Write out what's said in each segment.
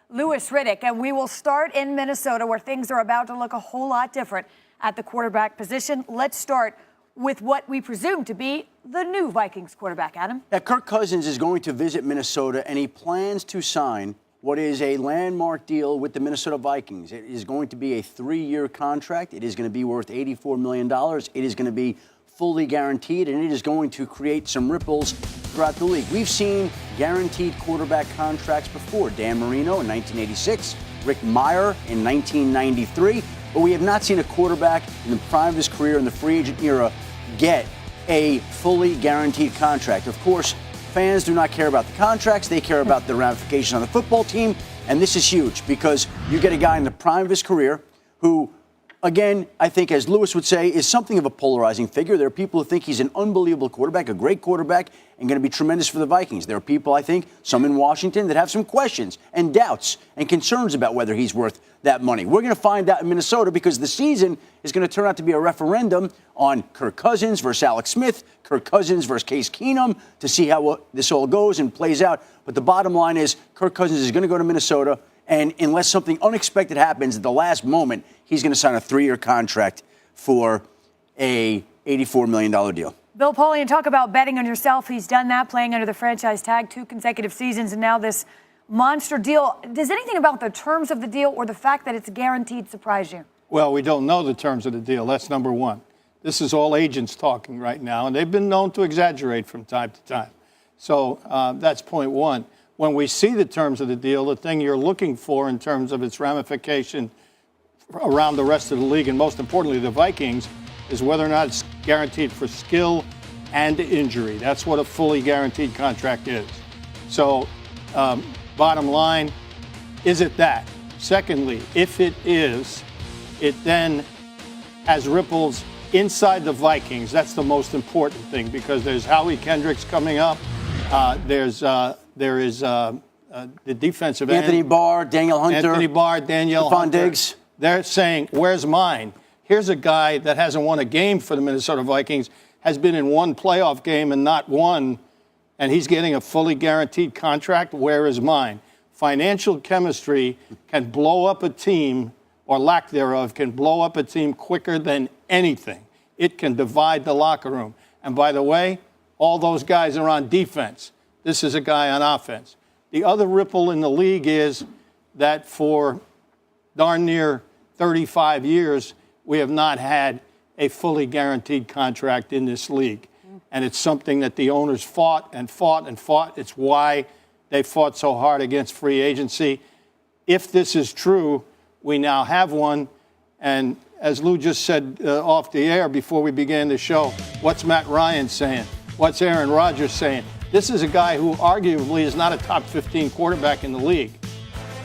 Louis Riddick, and we will start in Minnesota, where things are about to look a whole lot different at the quarterback position. Let's start with what we presume to be the new Vikings quarterback, Adam. Yeah, Kirk Cousins is going to visit Minnesota, and he plans to sign what is a landmark deal with the Minnesota Vikings. It is going to be a 3-year contract. It is going to be worth $84 million. It is going to be fully guaranteed, and it is going to create some ripples throughout the league. We've seen guaranteed quarterback contracts before. Dan Marino in 1986, Rick Meyer in 1993, but we have not seen a quarterback in the prime of his career in the free agent era get a fully guaranteed contract. Of course, fans do not care about the contracts. They care about the ramifications on the football team, and this is huge because you get a guy in the prime of his career who, again, I think, as Lewis would say, is something of a polarizing figure. There are people who think he's an unbelievable quarterback, a great quarterback, and going to be tremendous for the Vikings. There are people, I think, some in Washington, that have some questions and doubts and concerns about whether he's worth that money. We're going to find out in Minnesota because the season is going to turn out to be a referendum on Kirk Cousins versus Alex Smith, Kirk Cousins versus Case Keenum, to see how this all goes and plays out. But the bottom line is Kirk Cousins is going to go to Minnesota, and unless something unexpected happens at the last moment, he's going to sign a 3-year contract for a $84 million deal. Bill Polian, talk about betting on yourself. He's done that, playing under the franchise tag 2 consecutive seasons, and now this monster deal. Does anything about the terms of the deal or the fact that it's guaranteed surprise you? Well, we don't know the terms of the deal. That's number one. This is all agents talking right now, and they've been known to exaggerate from time to time. So that's point one. When we see the terms of the deal, the thing you're looking for in terms of its ramification around the rest of the league, and most importantly the Vikings, is whether or not it's guaranteed for skill and injury. That's what a fully guaranteed contract is. So bottom line, is it that? Secondly, if it is, it then has ripples inside the Vikings. That's the most important thing because there's Howie Kendricks coming up. There is the defensive end. Anthony Barr, Daniel Hunter. Stephon Hunter. Diggs. They're saying, where's mine? Here's a guy that hasn't won a game for the Minnesota Vikings, has been in one playoff game and not one, and he's getting a fully guaranteed contract. Where is mine? Financial chemistry can blow up a team, or lack thereof, can blow up a team quicker than anything. It can divide the locker room. And by the way, all those guys are on defense. This is a guy on offense. The other ripple in the league is that for darn near 35 years, we have not had a fully guaranteed contract in this league. And it's something that the owners fought and fought and fought. It's why they fought so hard against free agency. If this is true, we now have one. And as Lou just said off the air before we began the show, what's Matt Ryan saying? What's Aaron Rodgers saying? This is a guy who arguably is not a top 15 quarterback in the league.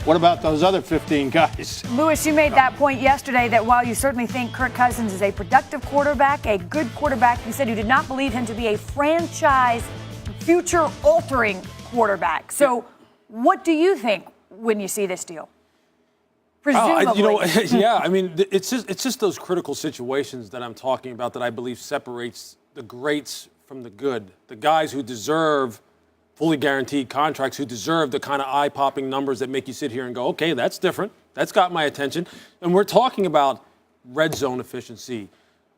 What about those other 15 guys? Lewis, you made that point yesterday that while you certainly think Kirk Cousins is a productive quarterback, a good quarterback, you said you did not believe him to be a franchise future-altering quarterback. So what do you think when you see this deal? Presumably. Yeah, I mean, it's just those critical situations that I'm talking about that I believe separates the greats from the good. The guys who deserve fully guaranteed contracts, who deserve the kind of eye-popping numbers that make you sit here and go, okay, that's different. That's got my attention. And we're talking about red zone efficiency,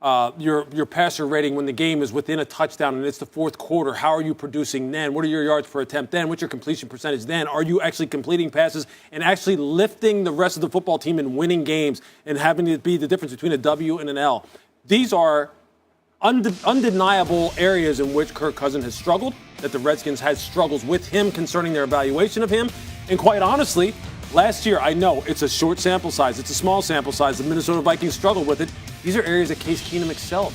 your passer rating when the game is within a touchdown and it's the fourth quarter. How are you producing then? What are your yards per attempt then? What's your completion percentage then? Are you actually completing passes and actually lifting the rest of the football team and winning games and having it be the difference between a W and an L? These are undeniable areas in which Kirk Cousins has struggled, that the Redskins had struggles with him concerning their evaluation of him. And quite honestly, last year, I know it's a short sample size. It's a small sample size. The Minnesota Vikings struggled with it. These are areas that Case Keenum excelled.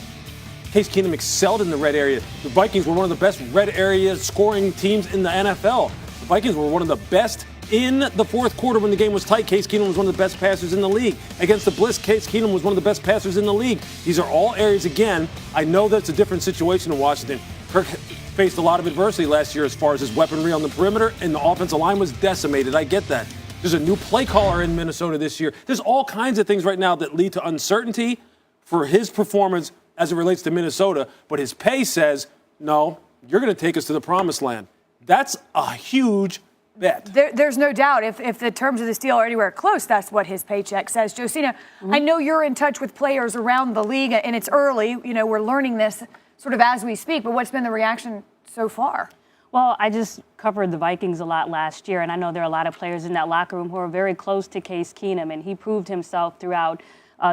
Case Keenum excelled in the red area. The Vikings were one of the best red area scoring teams in the NFL. The Vikings were one of the best in the fourth quarter when the game was tight. Case Keenum was one of the best passers in the league. Against the Bliss, Case Keenum was one of the best passers in the league. These are all areas, again, I know that's a different situation in Washington. Kirk faced a lot of adversity last year as far as his weaponry on the perimeter, and the offensive line was decimated. I get that. There's a new play caller in Minnesota this year. There's all kinds of things right now that lead to uncertainty for his performance as it relates to Minnesota, but his pay says, no, you're going to take us to the promised land. That's a huge bet. There's no doubt if the terms of this deal are anywhere close, that's what his paycheck says. Josina, I know you're in touch with players around the league, and it's early. You know, we're learning this sort of as we speak, but what's been the reaction so far? Well, I just covered the Vikings a lot last year, and I know there are a lot of players in that locker room who are very close to Case Keenum, and he proved himself throughout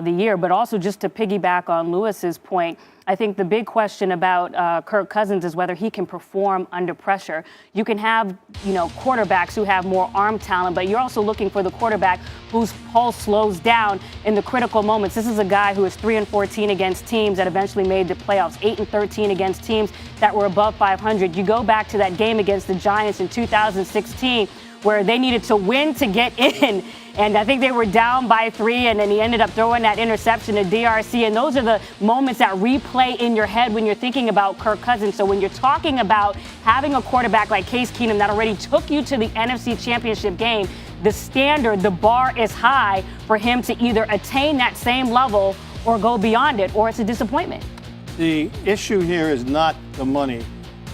the year. But also, just to piggyback on Lewis's point, I think the big question about Kirk Cousins is whether he can perform under pressure. You can have, quarterbacks who have more arm talent, but you're also looking for the quarterback whose pulse slows down in the critical moments. This is a guy who is 3-14 against teams that eventually made the playoffs, 8-13 against teams that were above 500. You go back to that game against the Giants in 2016, where they needed to win to get in. And I think they were down by 3, and then he ended up throwing that interception to DRC. And those are the moments that replay in your head when you're thinking about Kirk Cousins. So when you're talking about having a quarterback like Case Keenum that already took you to the NFC Championship game, the standard, the bar is high for him to either attain that same level or go beyond it, or it's a disappointment. The issue here is not the money.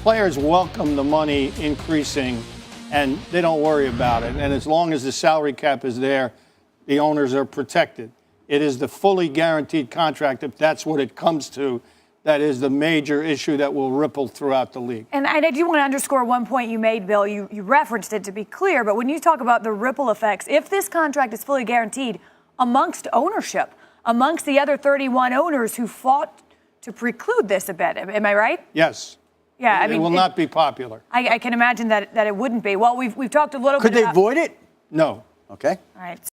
Players welcome the money increasing, and they don't worry about it. And as long as the salary cap is there, the owners are protected. It is the fully guaranteed contract, if that's what it comes to, that is the major issue that will ripple throughout the league. And I do want to underscore one point you made, Bill. You referenced it to be clear, but when you talk about the ripple effects, if this contract is fully guaranteed amongst ownership, amongst the other 31 owners who fought to preclude this a bit, am I right? Yes. Yeah, I mean, it will not be popular. I can imagine that it wouldn't be. Well, we've talked a little bit Could they about... void it? No. Okay. All right.